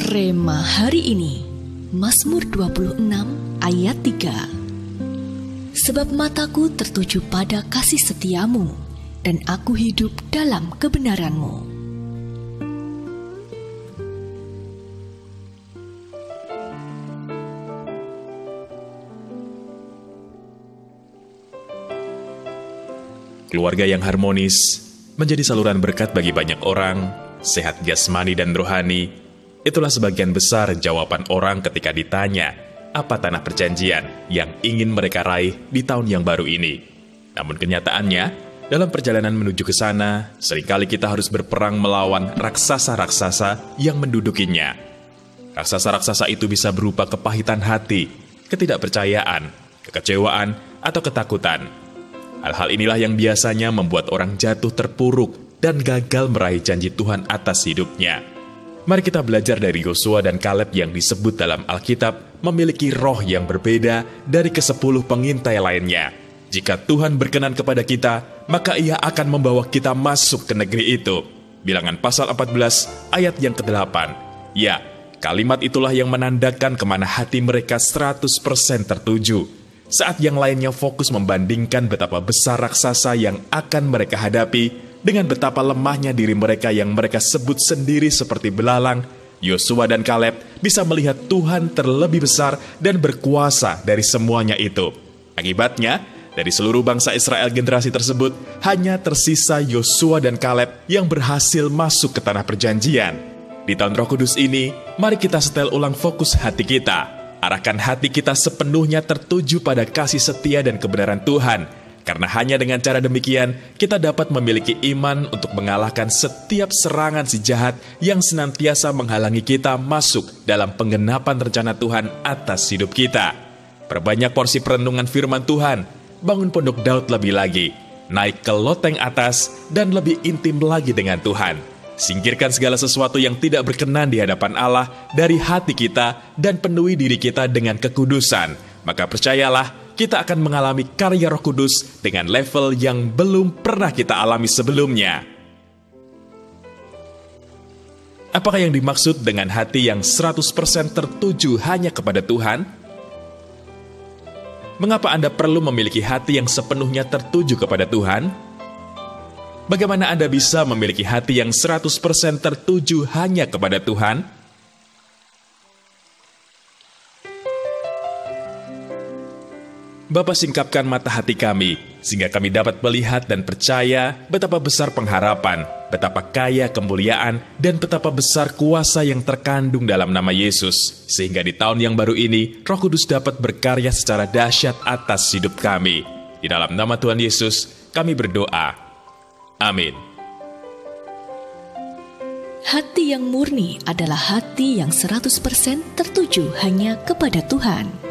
Rema hari ini, Mazmur 26 ayat 3. Sebab mataku tertuju pada kasih setiamu, dan aku hidup dalam kebenaranmu. Keluarga yang harmonis menjadi saluran berkat bagi banyak orang, sehat jasmani dan rohani. Itulah sebagian besar jawaban orang ketika ditanya apa tanah perjanjian yang ingin mereka raih di tahun yang baru ini. Namun kenyataannya, dalam perjalanan menuju ke sana, seringkali kita harus berperang melawan raksasa-raksasa yang mendudukinya. Raksasa-raksasa itu bisa berupa kepahitan hati, ketidakpercayaan, kekecewaan, atau ketakutan. Hal-hal inilah yang biasanya membuat orang jatuh terpuruk dan gagal meraih janji Tuhan atas hidupnya. Mari kita belajar dari Yosua dan Kaleb yang disebut dalam Alkitab memiliki roh yang berbeda dari ke-10 pengintai lainnya. Jika Tuhan berkenan kepada kita, maka Ia akan membawa kita masuk ke negeri itu. Bilangan pasal 14 ayat yang ke-8. Ya, kalimat itulah yang menandakan kemana hati mereka 100% tertuju. Saat yang lainnya fokus membandingkan betapa besar raksasa yang akan mereka hadapi dengan betapa lemahnya diri mereka yang mereka sebut sendiri seperti belalang, Yosua dan Kaleb bisa melihat Tuhan terlebih besar dan berkuasa dari semuanya itu. Akibatnya, dari seluruh bangsa Israel generasi tersebut, hanya tersisa Yosua dan Kaleb yang berhasil masuk ke tanah perjanjian. Di tahun Roh Kudus ini, mari kita setel ulang fokus hati kita. Arahkan hati kita sepenuhnya tertuju pada kasih setia dan kebenaran Tuhan. Karena hanya dengan cara demikian, kita dapat memiliki iman untuk mengalahkan setiap serangan si jahat yang senantiasa menghalangi kita masuk dalam penggenapan rencana Tuhan atas hidup kita. Perbanyak porsi perenungan firman Tuhan, bangun pondok Daud lebih lagi, naik ke loteng atas, dan lebih intim lagi dengan Tuhan. Singkirkan segala sesuatu yang tidak berkenan di hadapan Allah dari hati kita dan penuhi diri kita dengan kekudusan. Maka percayalah, kita akan mengalami karya Roh Kudus dengan level yang belum pernah kita alami sebelumnya. Apakah yang dimaksud dengan hati yang 100% tertuju hanya kepada Tuhan? Mengapa Anda perlu memiliki hati yang sepenuhnya tertuju kepada Tuhan? Bagaimana Anda bisa memiliki hati yang 100% tertuju hanya kepada Tuhan? Bapa, singkapkan mata hati kami, sehingga kami dapat melihat dan percaya betapa besar pengharapan, betapa kaya kemuliaan, dan betapa besar kuasa yang terkandung dalam nama Yesus. Sehingga di tahun yang baru ini, Roh Kudus dapat berkarya secara dahsyat atas hidup kami. Di dalam nama Tuhan Yesus, kami berdoa. Amin. Hati yang murni adalah hati yang 100% tertuju hanya kepada Tuhan.